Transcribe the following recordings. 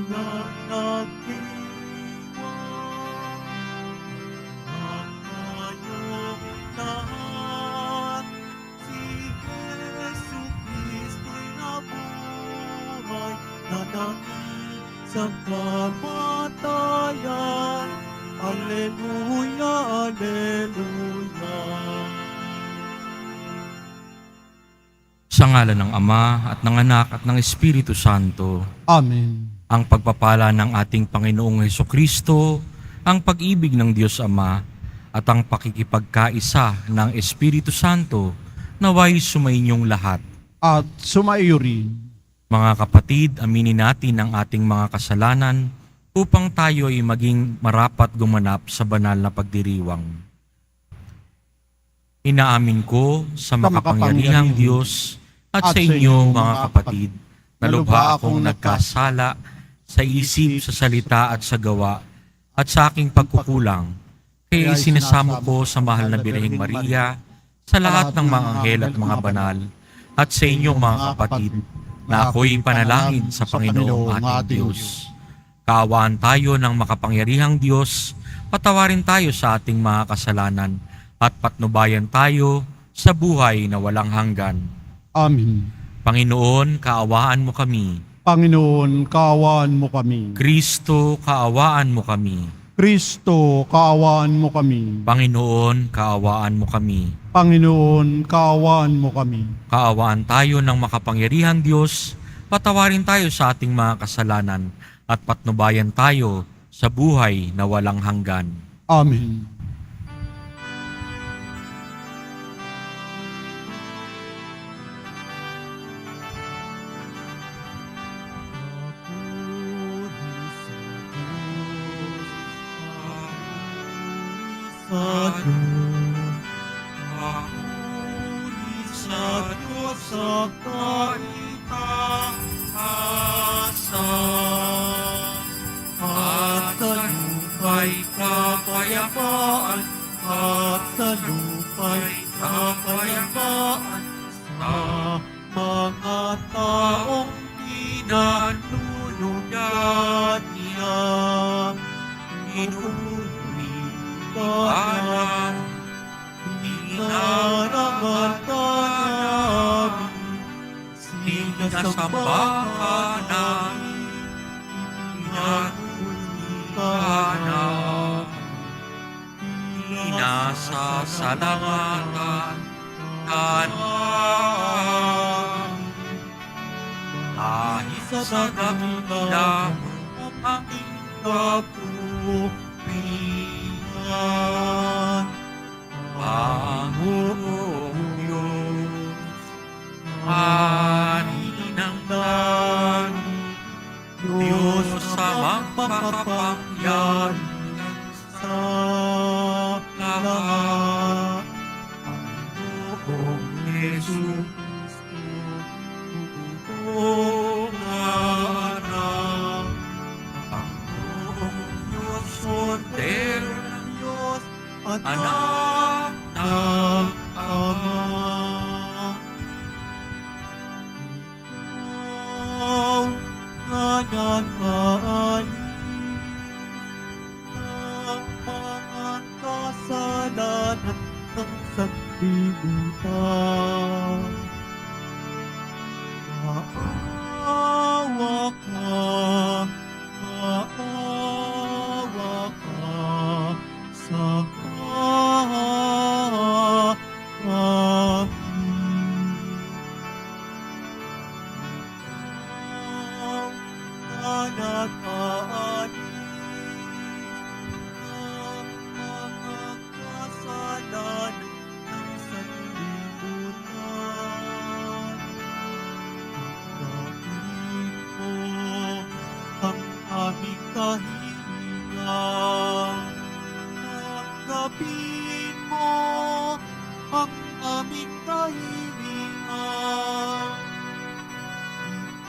walang nag-iwan. At kayong lahat, si Jesu Kristo'y nabuhay, nanangin sa kamatayan. Alleluia, alleluia. Sa ngalan ng Ama at ng Anak at ng Espiritu Santo. Amen. Ang pagpapala ng ating Panginoong Hesukristo, ang pag-ibig ng Diyos Ama, at ang pakikipagkaisa ng Espiritu Santo naway sumainyong lahat. At sumaiyo rin. Mga kapatid, aminin natin ang ating mga kasalanan upang tayo ay maging marapat gumanap sa banal na pagdiriwang. Inaamin ko sa makapangyarihang Diyos at sa inyo mga kapatid, na lubha akong nagkasala sa isip, sa salita at sa gawa, at sa aking pagkukulang. Kaya sinasamo ko sa mahal na Birheng Maria, sa lahat ng mga anghel at mga banal, at sa inyo mga kapatid, na ako'y panalangin sa Panginoong ating Diyos. Kaawaan tayo ng makapangyarihang Diyos, patawarin tayo sa ating mga kasalanan, at patnubayan tayo sa buhay na walang hanggan. Amen. Panginoon, kaawaan mo kami. Panginoon, kaawaan mo kami. Kristo, kaawaan mo kami. Kristo, kaawaan mo kami. Panginoon, kaawaan mo kami. Panginoon, kaawaan mo kami. Kaawaan tayo ng makapangyarihang Diyos, patawarin tayo sa ating mga kasalanan, at patnubayan tayo sa buhay na walang hanggan. Amen. Papuri sa Diyos sa kaitaasan, at sa lupa'y kapayapaan, at sa lupa'y kapayapaan, sa mga taong pinanunugyan niya. Kanan, inarangan namin, sinasamba ka namin, inagulihan namin, Inasasalamatan ka namin. Dahil sa dakila mo ang aking kapupingan, Panginoong Diyos, Hari ng langit, Diyos sa mapakapangyarihan sa lahat. Panginoong Yesu, Kung anak, Panginoong Diyos, Kordero ng Diyos, at Anak ng Ama. Ikaw na nag-aalis ng mga kasalanan ng sanlibutan. Maawa ka, maawa ka sa amin. Ikaw na nag-aalis ng mga kasalanan ng sanlibutan. Tanggapin mo ang aming kahilingan. Tanggapin mo ang aming kahilingan.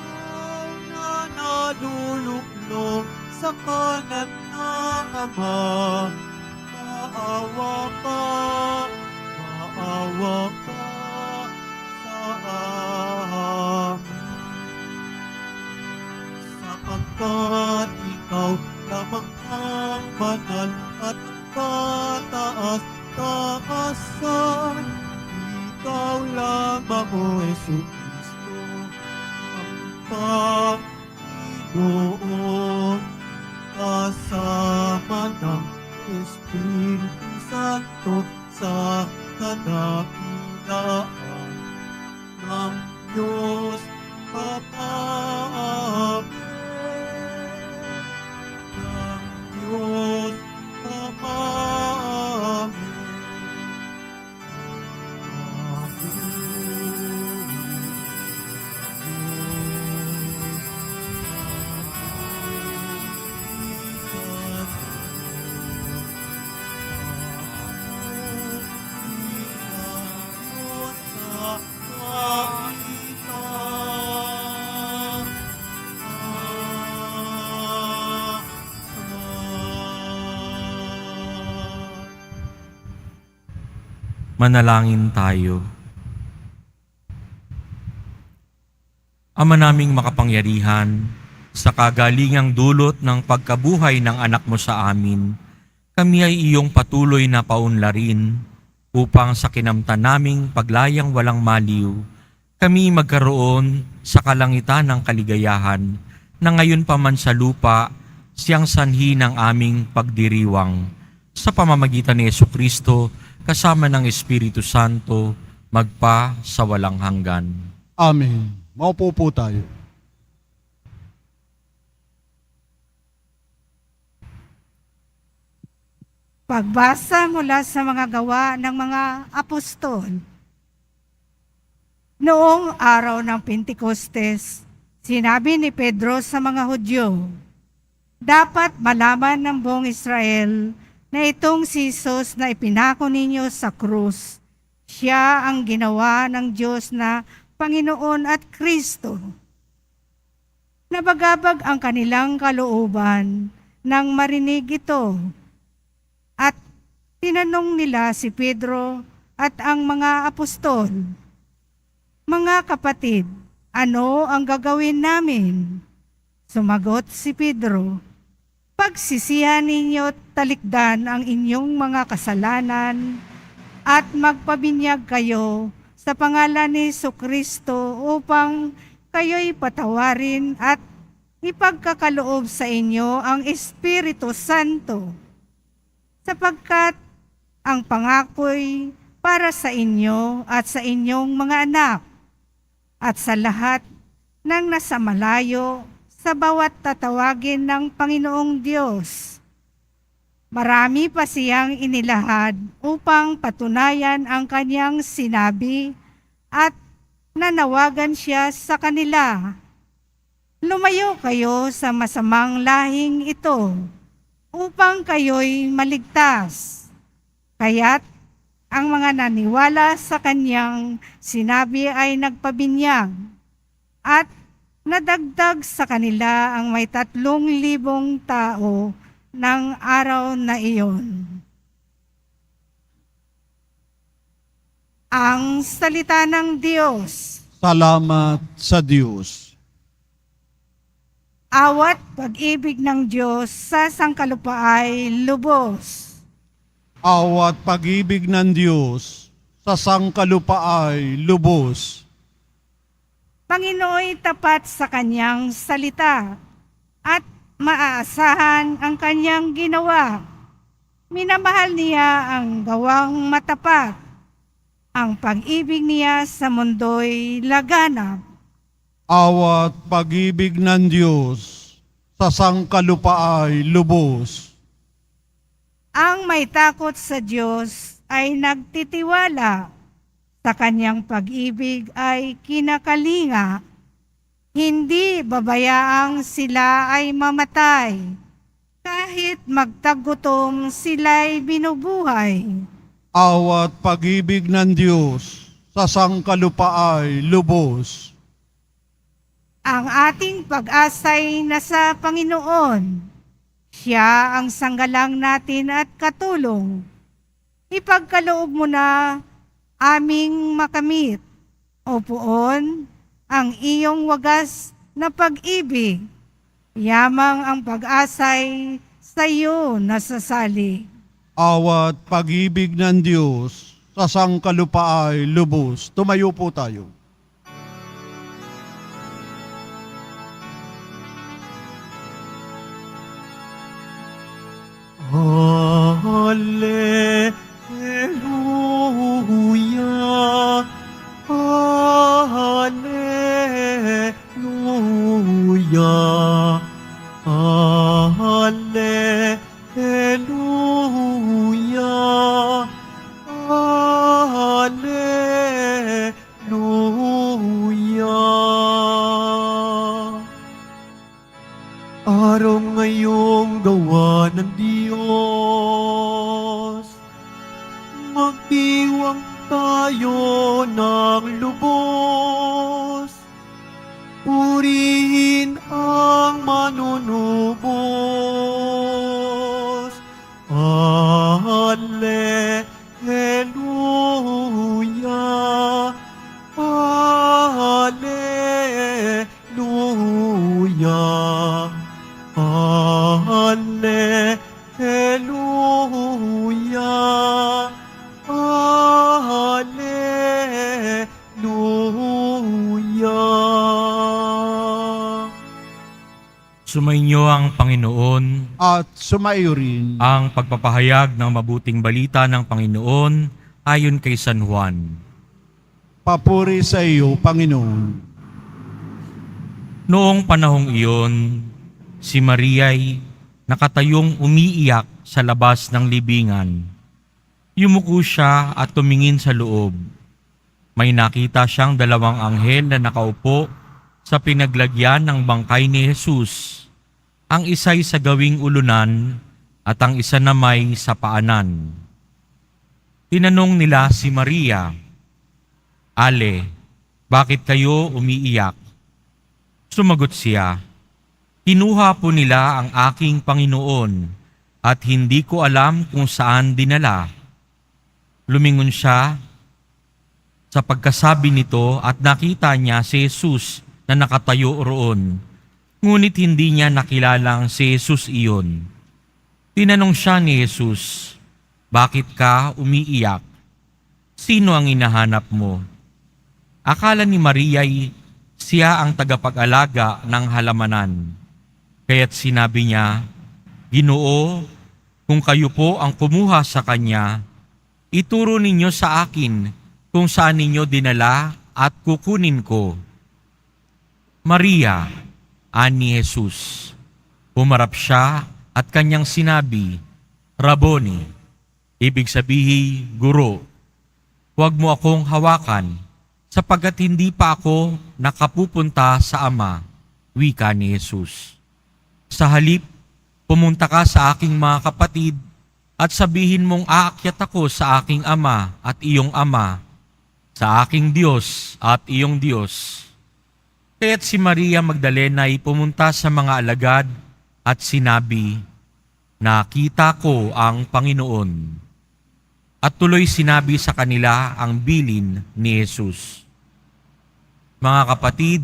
Ikaw na naluluklok sa kanan ng Ama, maawa ka sa amin. Sapagkat Ikaw lamang, O Jesucristo, ang Panginoon, kasama ng Espiritu Santo sa kadakilaan ng Diyos Ama. Ng Diyos Ama. Manalangin tayo. Ama naming makapangyarihan, sa kagalingang dulot ng pagkabuhay ng anak mo sa amin, kami ay iyong patuloy na paunlarin upang sa kinamtan naming paglayang walang maliw, kami magkaroon sa kalangitan ng kaligayahan na ngayon pa man sa lupa siyang sanhi ng aming pagdiriwang. Sa pamamagitan ni Jesucristo, kasama ng Espiritu Santo, magpa sa walang hanggan. Amen. Maupo po tayo. Pagbasa mula sa mga gawa ng mga apostol. Noong araw ng Pentecostes, sinabi ni Pedro sa mga Hudyo, "Dapat malaman ng buong Israel na itong si Jesus na ipinako ninyo sa krus, siya ang ginawa ng Diyos na Panginoon at Kristo." Nabagabag ang kanilang kalooban nang marinig ito. At tinanong nila si Pedro at ang mga apostol, "Mga kapatid, ano ang gagawin namin?" Sumagot si Pedro, "Pagsisihan ninyo at talikdan ang inyong mga kasalanan at magpabinyag kayo sa pangalan ni Jesucristo upang kayo'y patawarin at ipagkakaloob sa inyo ang Espiritu Santo. Sapagkat ang pangako'y para sa inyo at sa inyong mga anak at sa lahat ng nasa malayo sa bawat tatawagin ng Panginoong Diyos." Marami pa siyang inilahad upang patunayan ang kanyang sinabi at nanawagan siya sa kanila, "Lumayo kayo sa masamang lahing ito upang kayo'y maligtas." Kaya't ang mga naniwala sa kanyang sinabi ay nagpabinyag at nadagdag sa kanila ang may 3,000 tao ng araw na iyon. Ang salita ng Diyos. Salamat sa Diyos. Awat pag-ibig ng Diyos sa sangkalupa ay lubos. Awat pag-ibig ng Diyos sa sangkalupa ay lubos. Panginooy tapat sa kanyang salita at maaasahan ang kanyang ginawa. Minamahal niya ang gawang matapat. Ang pag-ibig niya sa mundo'y laganap. Awat pag-ibig ng Diyos sa sangkalupa ay lubos. Ang may takot sa Diyos ay nagtitiwala. Sa kanyang pag-ibig ay kinakalinga. Hindi babayaang sila ay mamatay. Kahit magtagutom sila'y binubuhay. Awat pag-ibig ng Diyos sa sangkalupa ay lubos. Ang ating pag-asa'y nasa Panginoon. Siya ang sanggalang natin at katulong. Ipagkaloob mo na aming makamit, O Poon, ang iyong wagas na pag-ibig. Yamang ang pag-asa'y sa iyo nasasalig. Awat pag-ibig ng Diyos sa sangkalupaay lubos. Tumayo po tayo. Hallelujah, Hallelujah, Hallelujah, Hallelujah. Araw ngayong gawa ng Diyos, magdiwang tayo ng lubos, purihin ang manunubos. Hallelujah, Hallelujah, Hallelujah, Hallelujah. Sumainyo ang Panginoon, At sumaiyo rin ang pagpapahayag ng mabuting balita ng Panginoon ayon kay San Juan. papuri sa iyo, Panginoon. Noong panahong iyon, si Maria'y nakatayong umiiyak sa labas ng libingan. Yumuko siya at tumingin sa loob. May nakita siyang dalawang anghel na nakaupo sa pinaglagyan ng bangkay ni Jesus. Ang isa'y sa gawing ulunan at ang isa na may sa paanan. Tinanong nila si Maria, "Ale, bakit kayo umiiyak?" Sumagot siya, "Kinuha po nila ang aking Panginoon at hindi ko alam kung saan dinala." Lumingon siya sa pagkasabi nito at nakita niya si Jesus na nakatayo roon. Ngunit hindi niya nakilalang si Jesus iyon. Tinanong siya ni Jesus, "Bakit ka umiiyak? Sino ang hinahanap mo?" Akala ni Maria'y siya ang tagapag-alaga ng halamanan. Kaya't sinabi niya, "Ginoo, kung kayo po ang kumuha sa kanya, ituro ninyo sa akin kung saan ninyo dinala at kukunin ko." "Maria," ani Jesus. Humarap siya at kanyang sinabi, "Rabboni," ibig sabihin, Guro. "Huwag mo akong hawakan, sapagkat hindi pa ako nakapupunta sa Ama," wika ni Jesus. "Sa halip, pumunta ka sa aking mga kapatid at sabihin mong aakyat ako sa aking Ama at iyong Ama, sa aking Diyos at iyong Diyos." Kaya't si Maria Magdalena ay pumunta sa mga alagad at sinabi, "Nakita ko ang Panginoon." At tuloy sinabi sa kanila ang bilin ni Jesus. Mga kapatid,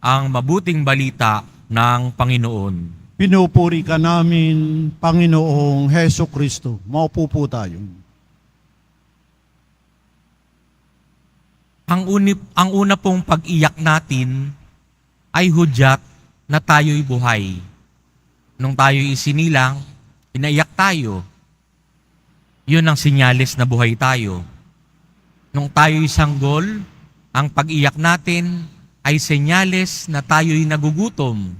ang mabuting balita ng Panginoon. Pinupuri ka namin, Panginoong Heso Kristo. Maupo po tayo. Ang una pong pag-iyak natin ay hudyat na tayo'y buhay. Nung tayo'y isinilang, pinaiyak tayo. Yun ang sinyalis na buhay tayo. Nung tayo'y sanggol, ang pag-iyak natin ay senyales na tayo'y nagugutom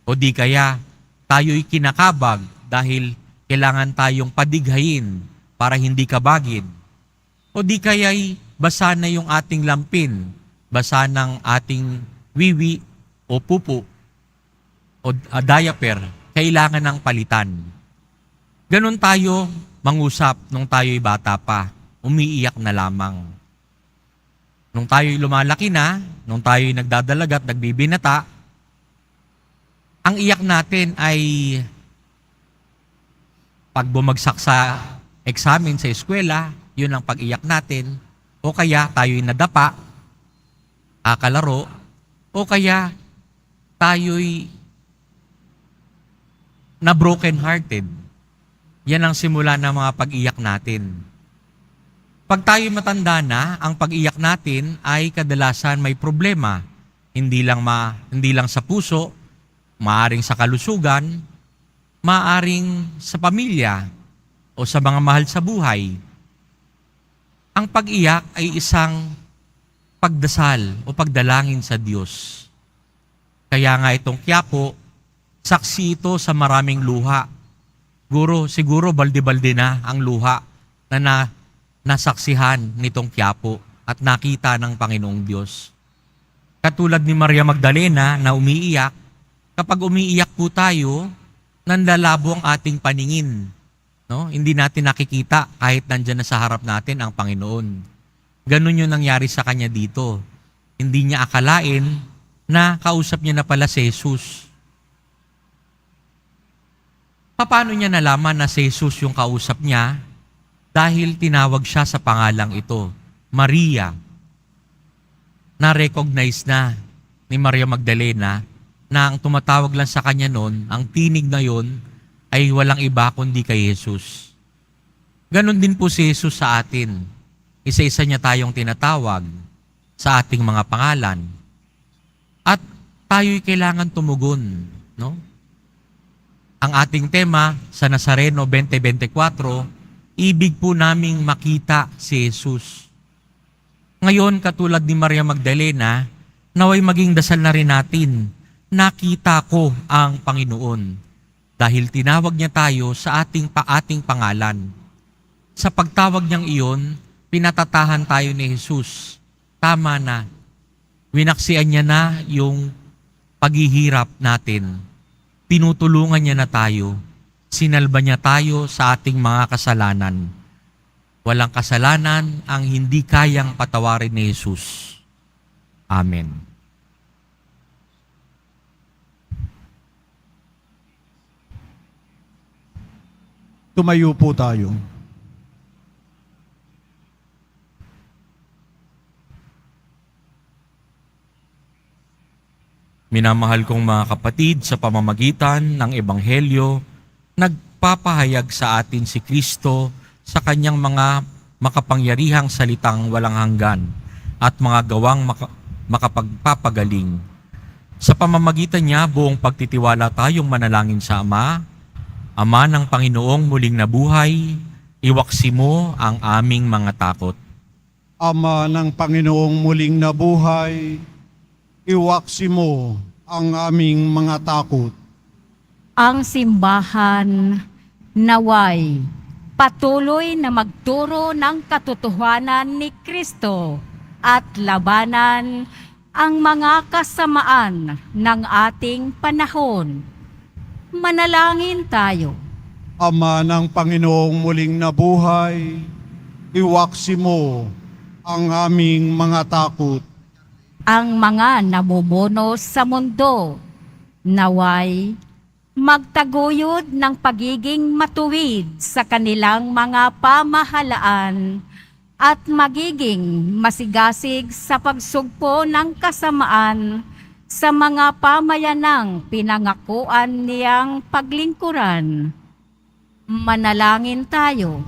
o di kaya tayo'y kinakabag dahil kailangan tayong padighayin para hindi kabagid. O di kaya'y basa na yung ating lampin, basa ng ating wiwi o pupo o diaper, kailangan ng palitan. Ganon tayo mangusap nung tayo'y bata pa, umiiyak na lamang. Nung tayo'y lumalaki na, nung tayo'y nagdadalaga at nagbibinata, ang iyak natin ay pag bumagsak sa examen sa eskwela, yun ang pag-iyak natin. O kaya tayo'y nadapa, kakalaro, o kaya tayo'y na broken hearted. Yan ang simula ng mga pag-iyak natin. Pag tayo matanda na, ang pag-iyak natin ay kadalasan may problema. Hindi lang sa puso, maaring sa kalusugan, maaring sa pamilya o sa mga mahal sa buhay. Ang pag-iyak ay isang pagdasal o pagdalangin sa Diyos. Kaya nga itong Quiapo, saksi ito sa maraming luha. Siguro balde-balde na ang luha na nasaksihan nitong Quiapo at nakita ng Panginoong Diyos. Katulad ni Maria Magdalena na umiiyak, kapag umiiyak po tayo, nanlalabo ang ating paningin. No? Hindi natin nakikita kahit nandyan na sa harap natin ang Panginoon. Ganun yung nangyari sa kanya dito. Hindi niya akalain na kausap niya na pala si Jesus. Paano niya nalaman na si Jesus yung kausap niya? Dahil tinawag siya sa pangalang ito, Maria. Na-recognize na ni Maria Magdalena na ang tumatawag lang sa kanya noon, ang tinig na yon ay walang iba kundi kay Jesus. Ganon din po si Jesus sa atin. Isa-isa niya tayong tinatawag sa ating mga pangalan. At tayo'y kailangan tumugon. No? Ang ating tema sa Nazareno 2024, ibig po naming makita si Jesus. Ngayon, katulad ni Maria Magdalena, naway maging dasal na rin natin, nakita ko ang Panginoon. Dahil tinawag niya tayo sa ating pangalan. Sa pagtawag niyang iyon, pinatatahan tayo ni Jesus. Tama na. Winaksian niya na yung paghihirap natin. Tinutulungan niya na tayo. Sinalba niya tayo sa ating mga kasalanan. Walang kasalanan ang hindi kayang patawarin ni Jesus. Amen. Tumayo po tayo. Minamahal kong mga kapatid, sa pamamagitan ng Ebanghelyo, nagpapahayag sa atin si Kristo sa kanyang mga makapangyarihang salitang walang hanggan at mga gawang makapagpapagaling. Sa pamamagitan niya, buong pagtitiwala tayong manalangin sa Ama. Ama ng Panginoong muling nabuhay, iwaksi mo ang aming mga takot. Ama ng Panginoong muling nabuhay, iwaksi mo ang aming mga takot. Ang simbahan naway patuloy na magturo ng katotohanan ni Kristo at labanan ang mga kasamaan ng ating panahon. Manalangin tayo. Ama ng Panginoong muling nabuhay, iwaksi mo ang aming mga takot. Ang mga nabubuno sa mundo naway magtaguyod ng pagiging matuwid sa kanilang mga pamahalaan at magiging masigasig sa pagsugpo ng kasamaan sa mga pamayanang pinangakuan niyang paglingkuran. Manalangin tayo.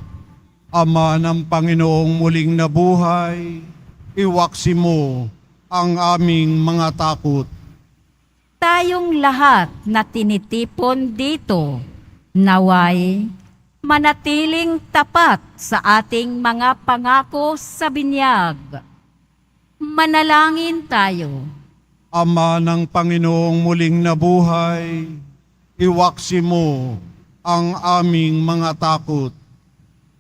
Ama ng Panginoong muling nabuhay, iwaksi mo ang aming mga takot. Tayong lahat na tinitipon dito, naway manatiling tapat sa ating mga pangako sa binyag. Manalangin tayo. Ama ng Panginoong muling nabuhay, iwaksi mo ang aming mga takot.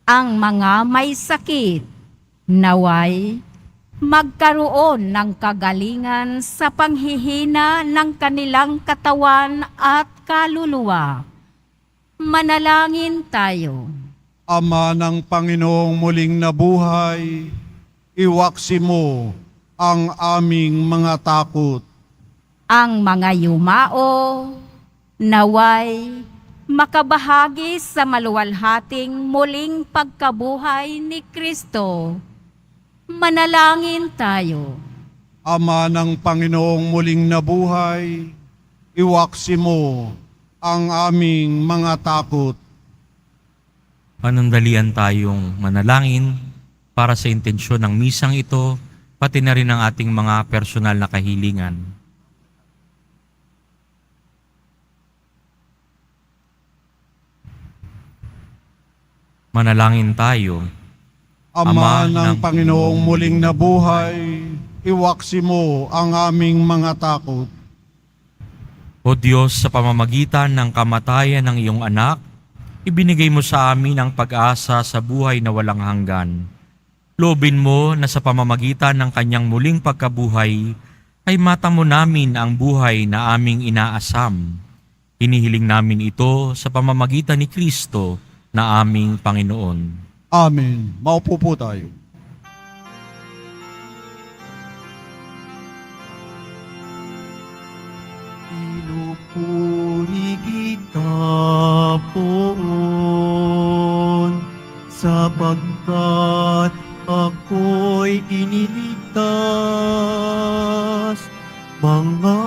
Ang mga may sakit, naway magkaroon ng kagalingan sa panghihina ng kanilang katawan at kaluluwa. Manalangin tayo. Ama ng Panginoong muling nabuhay, iwaksi mo ang aming mga takot. Ang mga yumao, naway makabahagi sa maluwalhating muling pagkabuhay ni Kristo. Manalangin tayo. Ama ng Panginoong muling nabuhay, iwaksi mo ang aming mga takot. Panandalian tayong manalangin para sa intensyon ng misang ito, pati na rin ang ating mga personal na kahilingan. Manalangin tayo. Ama Ama ng ng Panginoong muling nabuhay, iwaksi mo ang aming mga takot. O Diyos, sa pamamagitan ng kamatayan ng iyong anak, ibinigay mo sa amin ang pag-asa sa buhay na walang hanggan. Loobin mo na sa pamamagitan ng kanyang muling pagkabuhay, ay matamo namin ang buhay na aming inaasam. Hinihiling namin ito sa pamamagitan ni Kristo na aming Panginoon. Amen. Maupo po tayo. Pinupuri kita, Poon, sapagkat ako'y iniligtas. Mga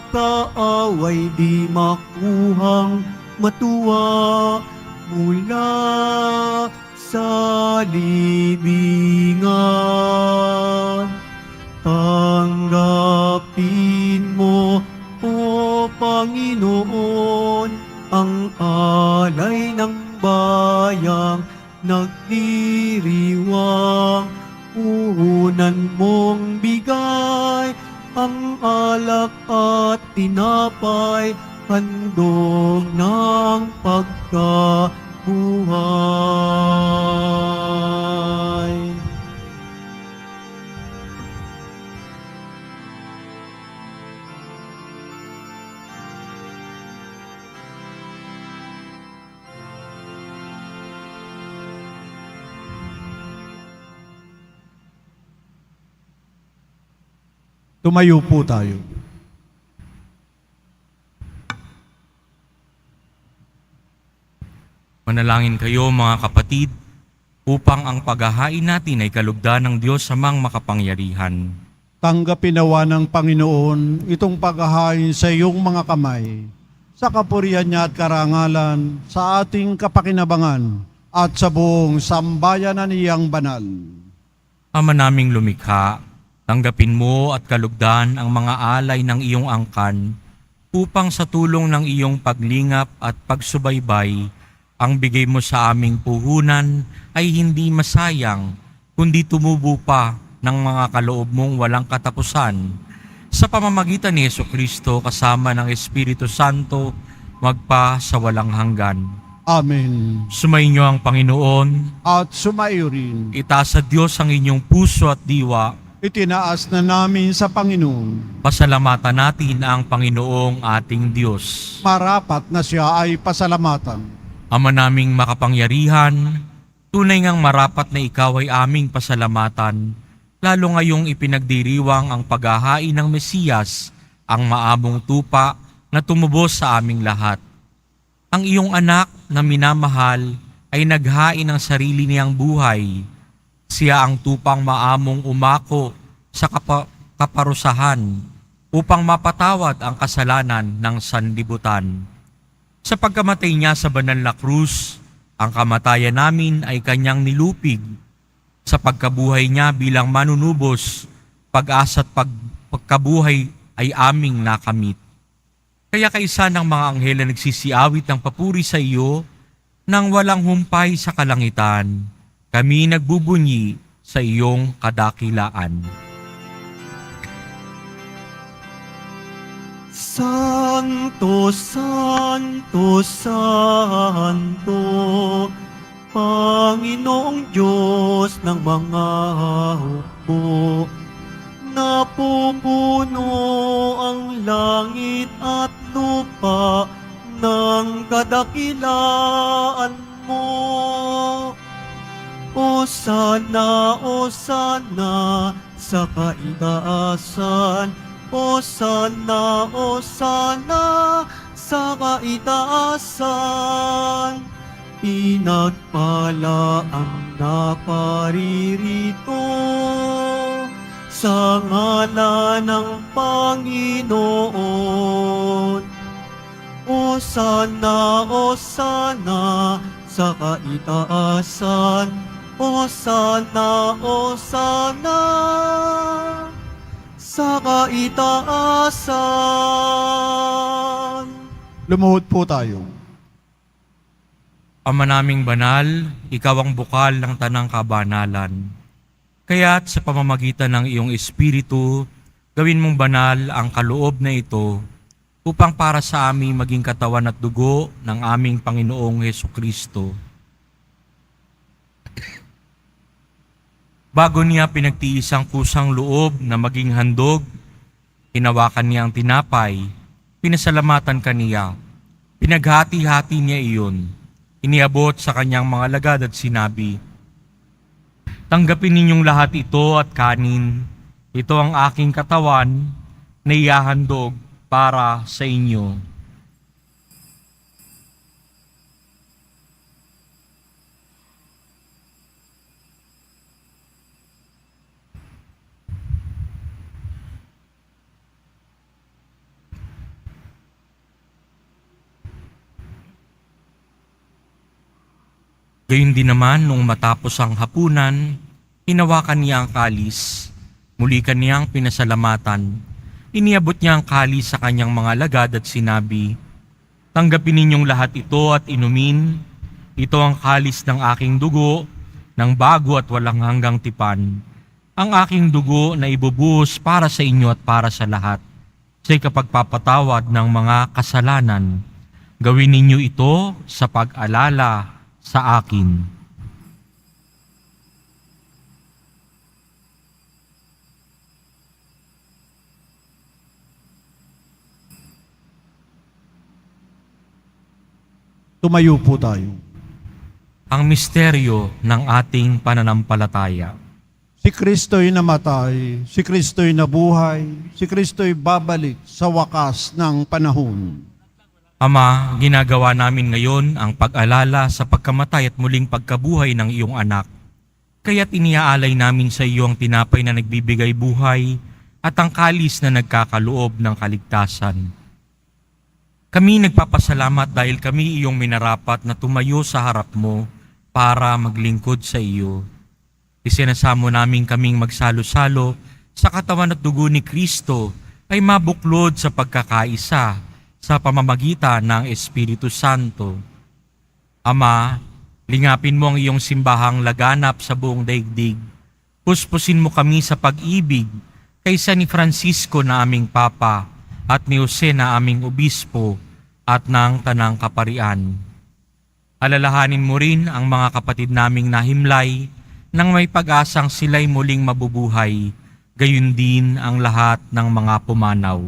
kaaway di makuhang matuwa mula sa libingan. Tanggapin mo, O Panginoon, ang alay ng bayang nagdiriwang. Puhunan mong bigay ang alak at tinapay, handog ng pagkabuhay. Tumayo po tayo. Manalangin kayo mga kapatid, upang ang paghahain natin ay kalugdan ng Diyos amang makapangyarihan. Tanggapin nawa ng Panginoon itong paghahain sa iyong mga kamay, sa kapurihan niya at karangalan, sa ating kapakinabangan, at sa buong sambayanan niyang banal. Ama naming lumikha, tanggapin mo at kalugdan ang mga alay ng iyong angkan, upang sa tulong ng iyong paglingap at pagsubaybay, ang bigay mo sa aming puhunan ay hindi masayang, kundi tumubo pa ng mga kaloob mong walang katapusan. Sa pamamagitan ni Jesucristo kasama ng Espiritu Santo, magpa sa walang hanggan. Amen. Sumainyo ang Panginoon, At sumayo rin, itaas sa Diyos ang inyong puso at diwa. itinaas na namin sa Panginoon. Pasalamatan natin ang Panginoong ating Diyos. Marapat na siya ay pasalamatan. Ama naming makapangyarihan, tunay ngang marapat na ikaw ay aming pasalamatan, lalo ngayong ipinagdiriwang ang paghahain ng Mesiyas, ang maamong tupa na tumubos sa aming lahat. Ang iyong anak na minamahal ay naghain ng sarili niyang buhay. Siya ang tupang maamong umako sa kaparusahan upang mapatawad ang kasalanan ng sanlibutan. Sa pagkamatay niya sa banal na krus, ang kamatayan namin ay kanyang nilupig. Sa pagkabuhay niya bilang manunubos, pag-asa at pagkabuhay ay aming nakamit. Kaya kaisa ng mga anghel na nagsisiawit ng papuri sa iyo, nang walang humpay sa kalangitan, kami nagbubunyi sa iyong kadakilaan. Santo, Santo, Santo, Panginoong Diyos ng mga hukbo, napupuno ang langit at lupa ng kadakilaan mo. Osana, Osana sa kaitaasan, Osana, Osana sa kaitaasan. Pinagpala ang naparirito sa ngalan ng Panginoon. Osana, Osana sa kaitaasan, Osana, Osana sa kaitaasan. Lumuhod po tayo. Ama naming banal, ikaw ang bukal ng tanang kabanalan. Kaya't sa pamamagitan ng iyong Espiritu, gawin mong banal ang kaloob na ito upang para sa aming maging katawan at dugo ng aming Panginoong Hesukristo. Bago niya pinagtiis ang kusang loob na maging handog, hinawakan niya ang tinapay, pinasalamatan kaniya, pinaghati-hati niya iyon, iniabot sa kanyang mga lagad at sinabi, "Tanggapin ninyong lahat ito at kanin, ito ang aking katawan na ihahandog para sa inyo." Gayun din naman nung matapos ang hapunan, hinawakan niya ang kalis, muli kaniyang pinasalamatan. Iniabot niya ang kalis sa kanyang mga lagad at sinabi, "Tanggapin ninyong lahat ito at inumin. Ito ang kalis ng aking dugo, ng bago at walang hanggang tipan. Ang aking dugo na ibubuhos para sa inyo at para sa lahat, sa ikapagpapatawad ng mga kasalanan. Gawin ninyo ito sa pag-alala sa akin." Tumayo po tayo. Ang misteryo ng ating pananampalataya. Si Kristo'y namatay, si Kristo'y nabuhay, si Kristo'y babalik sa wakas ng panahon. Ama, ginagawa namin ngayon ang pag-alala sa pagkamatay at muling pagkabuhay ng iyong anak. Kaya't iniaalay namin sa iyo ang tinapay na nagbibigay buhay at ang kalis na nagkakaloob ng kaligtasan. Kami nagpapasalamat dahil kami iyong minarapat na tumayo sa harap mo para maglingkod sa iyo. Isinasamo namin kaming magsalo-salo sa katawan at dugo ni Kristo ay mabuklod sa pagkakaisa sa pamamagitan ng Espiritu Santo. Ama, lingapin mo ang iyong simbahang laganap sa buong daigdig. Puspusin mo kami sa pag-ibig kaysa ni Francisco na aming Papa at ni Jose na aming Obispo at ng Tanang Kaparian. Alalahanin mo rin ang mga kapatid naming nahimlay nang may pag-asang sila'y muling mabubuhay, gayon din ang lahat ng mga pumanaw.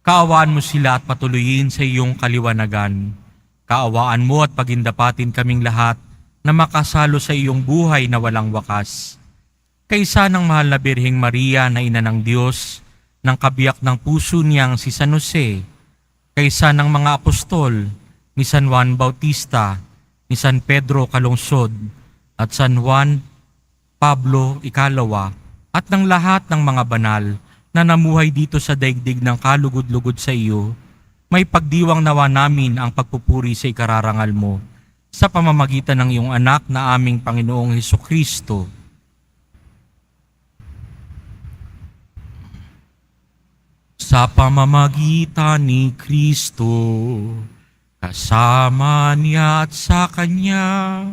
Kaawaan mo sila at patuloyin sa iyong kaliwanagan. Kaawaan mo at pagindapatin kaming lahat na makasalo sa iyong buhay na walang wakas. Kaysa ng mahal na Birheng Maria na ina ng Diyos, ng kabiyak ng puso niyang si San Jose, kaysa ng mga apostol ni San Juan Bautista, ni San Pedro Calungsod, at San Juan Pablo Ikalawa, at ng lahat ng mga banal na namuhay dito sa daigdig ng kalugod-lugod sa iyo, may pagdiwang nawa namin ang pagpupuri sa ikararangal mo sa pamamagitan ng iyong anak na aming Panginoong Hesukristo. Sa pamamagitan ni Kristo, kasama niya at sa Kanya,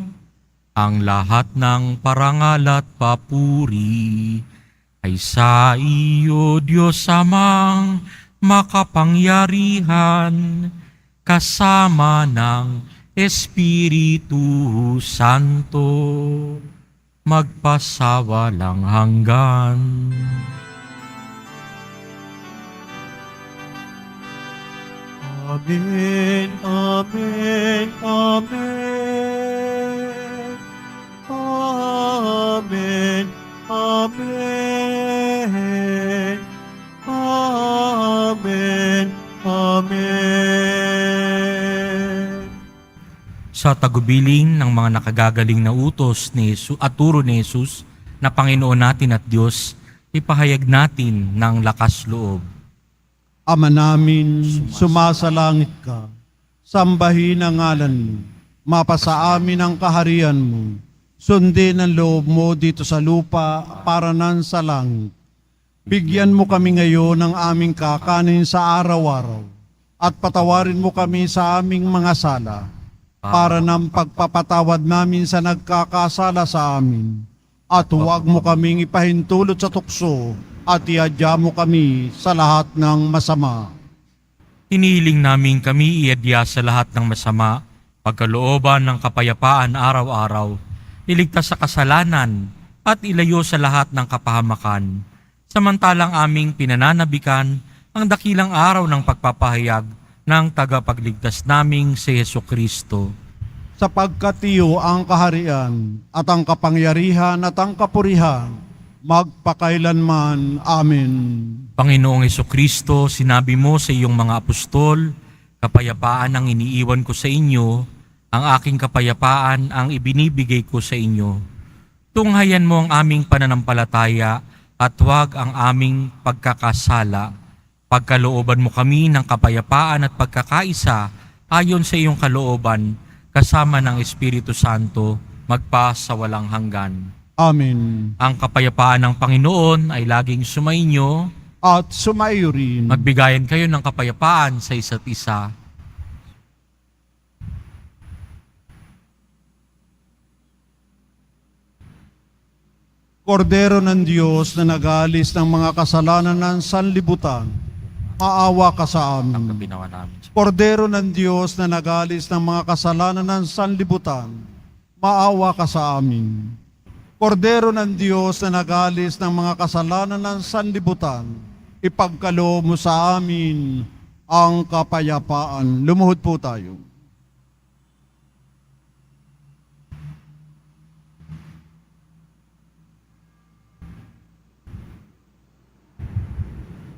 ang lahat ng parangal at papuri ay sa iyo, Diyos Amang makapangyarihan, kasama ng Espiritu Santo, magpasawalang hanggan. Amen, amen, amen. Amen, amen. Amen, amen. Sa tagubilin ng mga nakagagaling na utos ni Jesus at turo ni Jesus na Panginoon natin at Diyos, ipahayag natin ng lakas loob. Ama namin, sumasalangit ka. Sambahin ang ngalan mo. mapasa amin ang kaharian mo. Sundin ang loob mo dito sa lupa para nan sa langit. Bigyan mo kami ngayon ng aming kakanin sa araw-araw at patawarin mo kami sa aming mga sala para ng pagpapatawad namin sa nagkakasala sa amin. At huwag mo kaming ipahintulot sa tukso at iadya mo kami sa lahat ng masama. Hinihiling namin kami iadya sa lahat ng masama, pagkalooban ng kapayapaan araw-araw, iligtas sa kasalanan at ilayo sa lahat ng kapahamakan. Samantalang aming pinananabikan ang dakilang araw ng pagpapahayag ng tagapagligtas naming si Jesucristo. Sapagkat iyo ang kaharian at ang kapangyarihan at ang kapurihan, magpakailanman. Amen. Panginoong Jesucristo, sinabi mo sa iyong mga apostol, kapayapaan ang iniiwan ko sa inyo, ang aking kapayapaan ang ibinibigay ko sa inyo. Tunghayan mo ang aming pananampalataya at huwag ang aming pagkakasala. Pagkalooban mo kami ng kapayapaan at pagkakaisa ayon sa iyong kalooban, kasama ng Espiritu Santo, magpa sa walang hanggan. Amen. Ang kapayapaan ng Panginoon ay laging sumainyo. At sumaiyo rin. Magbigayan kayo ng kapayapaan sa isa't isa. Kordero ng Diyos na nag-aalis ng mga kasalanan ng sanlibutan, maawa ka sa Ang amin. kabinawa namin. Kordero ng Diyos na nag-aalis ng mga kasalanan ng sanlibutan, maawa ka sa amin. Kordero ng Diyos na nag-aalis ng mga kasalanan ng sanlibutan, ipagkaloob mo sa amin ang kapayapaan. Lumuhod po tayo.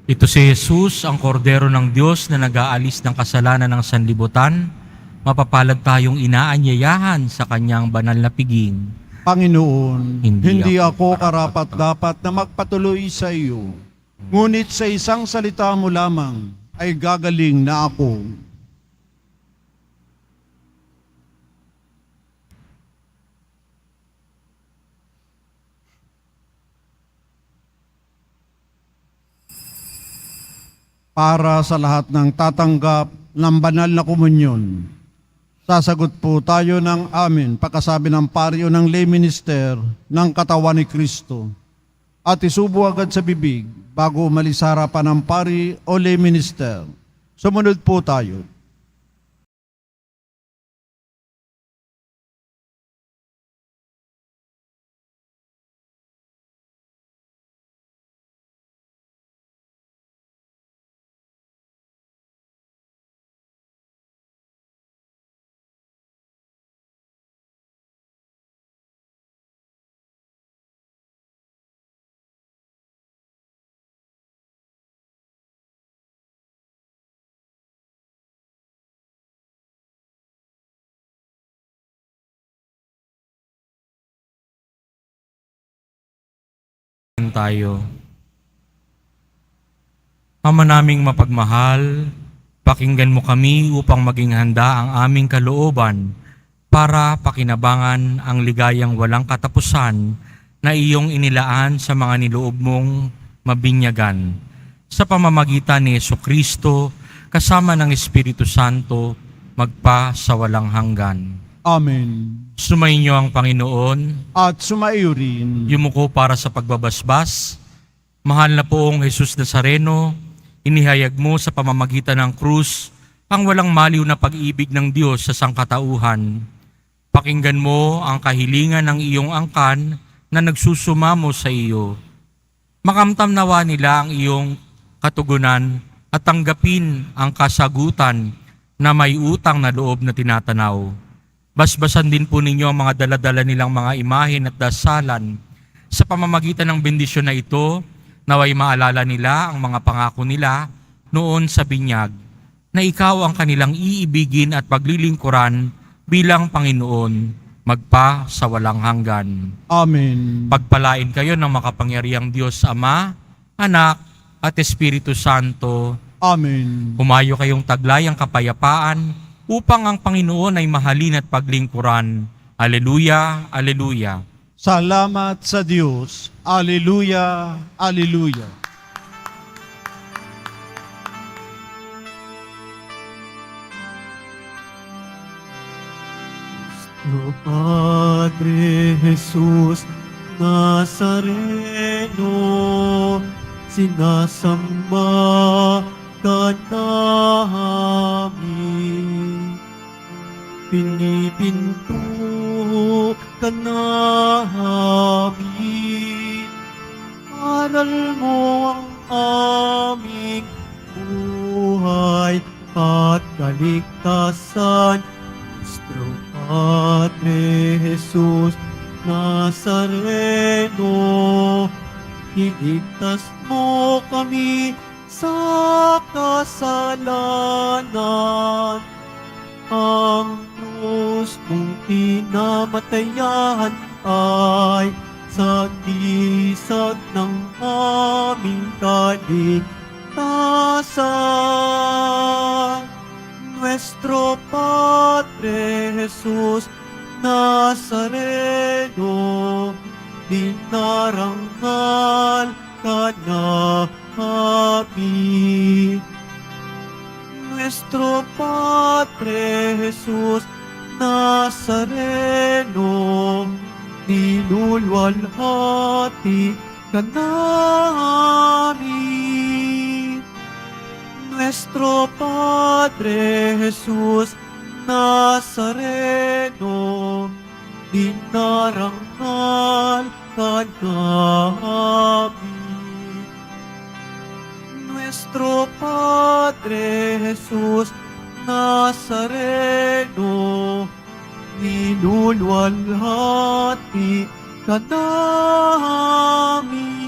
Ito si Jesus, ang kordero ng Diyos na nag-aalis ng kasalanan ng sanlibutan. Mapapalad tayong inaanyayahan sa kanyang banal na piging. Panginoon, Hindi hindi ako ako karapat-dapat na magpatuloy sa iyo. Ngunit sa isang salita mo lamang ay gagaling na ako. Para sa lahat ng tatanggap ng banal na komunyon, sasagot po tayo ng amin pagkasabi ng paryo ng lay minister ng katawan ni Kristo at isubo agad sa bibig bago umalis sa harapan ng pari o lay minister. Sumunod po tayo. Tayo. Ama naming mapagmahal, pakinggan mo kami upang maging handa ang aming kalooban para pakinabangan ang ligayang walang katapusan na iyong inilaan sa mga niloob mong mabinyagan. Sa pamamagitan ni Jesucristo, kasama ng Espiritu Santo, magpa sa walang hanggan. Amen. Sumainyo ang Panginoon. At sumaiyo rin. Yumuko para sa pagbabasbas. Mahal na poong Jesus Nazareno, inihayag mo sa pamamagitan ng krus ang walang maliw na pag-ibig ng Diyos sa sangkatauhan. Pakinggan mo ang kahilingan ng iyong angkan na nagsusumamo sa iyo. Makamtam nawa nila ang iyong katugunan at tanggapin ang kasagutan na may utang na loob na tinatanaw. Basbasan din po ninyo ang mga daladala nilang mga imahen at dasalan. Sa pamamagitan ng bendisyon na ito, naway maalala nila ang mga pangako nila noon sa binyag, na ikaw ang kanilang iibigin at paglilingkuran bilang Panginoon, magpa sa walang hanggan. Amen. Pagpalain kayo ng makapangyarihang Diyos Ama, Anak, at Espiritu Santo. Amen. Humayo kayong taglay ang kapayapaan upang ang Panginoon ay mahalin at paglingkuran. Aleluya, aleluya. Salamat sa Diyos. Alleluia, alleluia. O Padre Jesus Nazareno, sinasamba ka namin. Pinipinto ka namin. Aral mo ang aming buhay at kaligtasan. Nuestro Padre Jesus Nazareno, iligtas mo kami sa kasalanan. Ang krus mong pinamatayan ay sagisag ng aming kaligtasan. Nuestro Padre Jesus Nazareno, dinarangal ka namin. Nuestro Padre Jesus Nazareno, nilulwalhati ka namin. Nuestro Padre Jesus Nazareno, dinarangal ka namin. Nuestro Padre Jesus Nazareno, nilulwalhati ka namin.